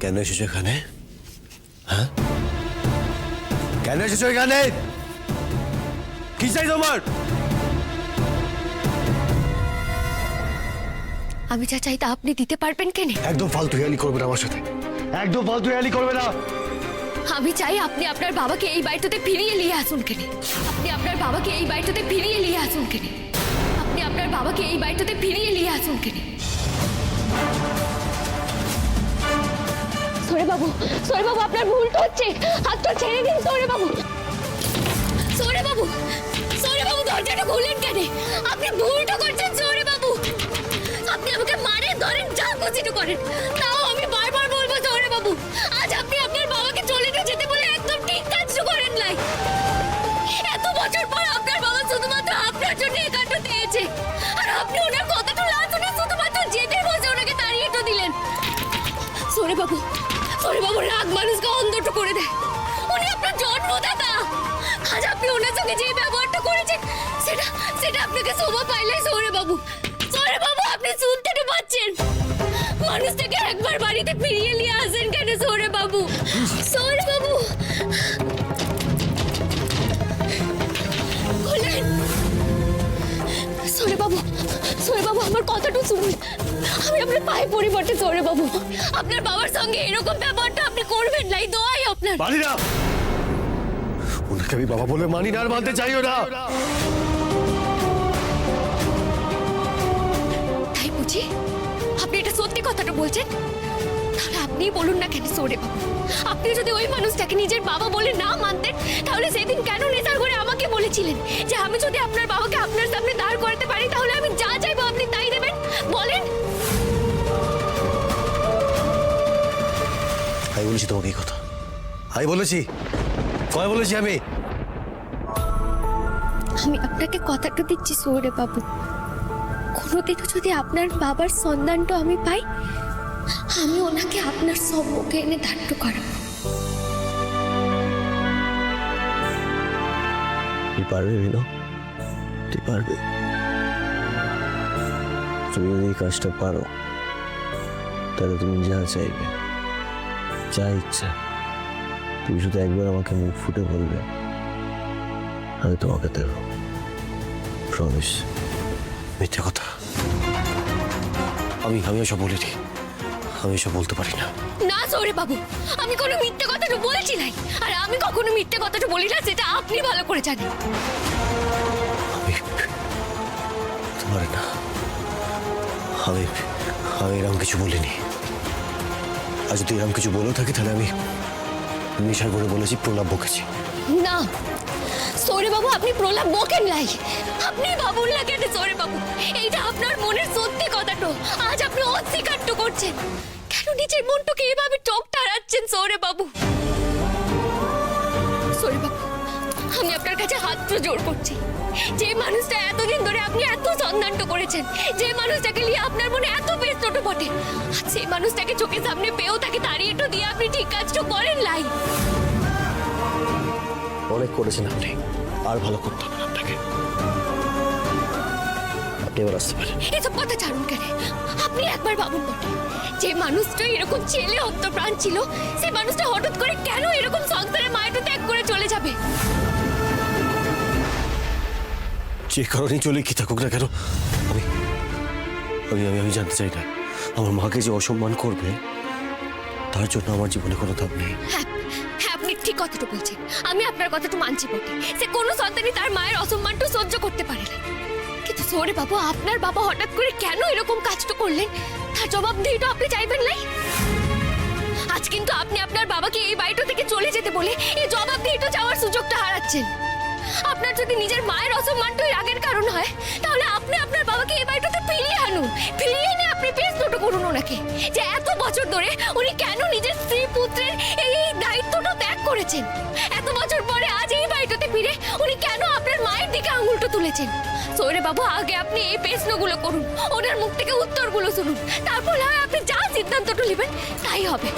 কেন এসেছো এখানে? হ্যাঁ, কেন এসেছো এখানে? কি চাই তোমার? আমি যা চাই তা আপনি দিতে পারবেন কেন? একদম ফালতু হেয়ালি করবে না আমার সাথে, একদম ফালতু হেয়ালি করবে না। আমি চাই আপনি আপনার বাবাকে এই বাড়িতে ফিরিয়ে নিয়ে আসুন কেন? আপনি আপনার বাবাকে এই বাড়িতে ফিরিয়ে নিয়ে আসুন কেন? আপনি আপনার বাবাকে এই বাড়িতে ফিরিয়ে নিয়ে আসুন কেন? সৌরে বাবু আপনার ভুলটা হচ্ছে, হাতটা ছেড়ে দিন সৌরে বাবু। সৌরে বাবু দরজাটা খুললেন কেন? আপনি ভুলটা করছেন সৌরে বাবু। আপনি আমাকে মারেন, ধরেন, যা খুশি করেন, তাও আমি বারবার বলবো সৌরে বাবু, আজ আপনি আপনার বাবাকে চলে যেতে বলে একদম ঠিক কাজটা করেন নাই। এত বছর পর আপনার বাবা শুধুমাত্র আপনার জন্য একান্ত দিয়েছে, আর আপনি ওনার কথাটা না শুনে শুধুমাত্র জেদের বসে ওনাকে তাড়িয়ে তো দিলেন। সৌরে বাবু রাগ মানুষকে অন্ধট করে দেয়। উনি আপনার জন্মদাতা, আজ আপনি ওনার সঙ্গে যে ব্যবহারটা করেছেন সেটা আপনাকে শোভা পাইলে সৌরে বাবু আপনি শুনতে তো পাচ্ছেন। মানুষটাকে একবার বাড়িতে ফিরিয়ে নিয়ে আসেন কেন সৌরে বাবু? বলেন সৌরে বাবু আমার কথাটা শুনুন। আমি আপনার পায়ে পরিবর্তে সৌরে বাবু, আপনার বাবার সঙ্গে এরকম ব্যবহারটা আপনি করবেন না, এই দোয়াই আপনার। মানি না, ওনাকে আমি বাবা বলে মানি না, আর মানতে চাইও না। তাই বুঝি আপনি এটা সত্যি কথাটা বলছেন? তাহলে আপনি বলুন না কেন সৌরে বাবু, আপনি যদি ওই মানুষটাকে নিজের বাবা বলে না মানতেন, তাহলে সেদিন কেন নেশার করে আমাকে বলেছিলেন যে আমি যদি আপনার বাবাকে আপনার সামনে দাঁড় করাতে পারি তাহলে আমি যা চাইবো আপনি তাই দেবেন? বলেন। আমি বলেছি তোমাকে এই কথা? আমি বলেছি? কয় বলেছি আমি? আমি আপনাকে কথাটা দিচ্ছি সৌরে বাবু, কোনোদিনও যদি আপনার বাবার সন্ধানটা আমি পাই, আমি ওনাকে আপনার সম্মুখে এনে দাঁড় করাবো। তুই পারবে বিনো, তুই পারবে। তুমি যদি এই কাজটা পারো তাহলে তুমি যা চাইবে, যা ইচ্ছা, তুমি শুধু একবার আমাকে মুখ ফুটে বলবে, আমি তোমাকে দেবো। প্রমিস। মিথ্যে কথা আমি এসব বলিনি, আমি এসব বলতে পারি না। না সৌরে বাবু, আমি কোনো মিথ্যে কথাটা বলছি নাই, আর আমি কখনো মিথ্যে কথাটা বলি না, সেটা আপনি ভালো করে জানেন। আমি তোমার না, আমি এরকম কিছু বলিনি। আর যদি এরকম কিছু বলেও থাকি তাহলে আমি নেশার করে বলেছি, প্রলাপ বকেছি। না সৌরে বাবু, আপনি প্রলাপ বকেন নাই, আপনি ভাবুন না কেন সৌরে বাবু, এইটা আপনার মনের সত্যি কথাটা আজ আপনি অস্বীকার করছেন। কেন নিজের মনটাকে এভাবে টক টাড়াচ্ছেন সৌরে বাবু? সৌরে বাবু, আমি আপনার কাছে হাত জোড় করছি, যে মানুষটা এতদিন ধরে আপনি এত সন্ধান করেছেন, যে মানুষটাকে নিয়ে আপনার মনে এত ব্যস্ত বটে, আজ সেই মানুষটাকে চোখের সামনে পেয়েও তাকে তাড়িয়ে তো দিয়ে আপনি ঠিক কাজটা করেন নাই। অনেক করেছেন আপনি, আর ভালো করতে হবে আপনাকে। আপনি এবার আসতে পারেন। এসব কথা ছাড়ুন কেন? আপনি একবার ভাবুন বটে, যে মানুষটা এরকম ছেলে হত্যপ্রাণ ছিল, সেই মানুষটা হঠাৎ করে কেন এরকম সংসারে মায়াটা ত্যাগ করে চলে যাবে? যে কারণে চলে কি থাকুক না কেন, আমি জানতে চাই না আমার মাকে যে অসম্মান করবে তার জন্য আমার জীবনে কোনো দাম নেই। হ্যাঁ, আপনি ঠিক কথাটা বলছেন, আমি আপনার কথাটা মানছি বটে, সে কোনো সন্তানই তার মায়ের অসম্মানটা সহ্য করতে পারে না। কিন্তু সৌরে বাবু, আপনার বাবা হঠাৎ করে কেন এরকম কাজটা করলেন তার জবাবদিহিটা আপনি চাইবেন নাই? আজ কিন্তু আপনি আপনার বাবাকে এই বাড়িটা থেকে চলে যেতে বলে এই জবাবদিহিটা চাওয়ার সুযোগটা হারাচ্ছেন। আপনার যদি নিজের মায়ের অসম্মানটাই রাগের কারণ হয়, তাহলে আপনি আপনার বাবাকে এই বাড়িটাতে ফিরিয়ে আনুন, ফিরিয়ে এনে আপনি বেশ ছোট করুন ওনাকে, যে এত বছর ধরে উনি কেন নিজের স্ত্রী পুত্রের এই দায়িত্বটা ত্যাগ করেছেন? এত বছর পরে আজ এই বাড়িটাতে ফিরে উনি কেন আপনার মায়ের দিকে আঙুলটা তুলেছেন? সৌরে বাবু, আগে আপনি এই প্রশ্নগুলো করুন, ওনার মুখ থেকে উত্তরগুলো শুনুন, তারপর হয় আপনি যা সিদ্ধান্তটা নেবেন তাই হবে।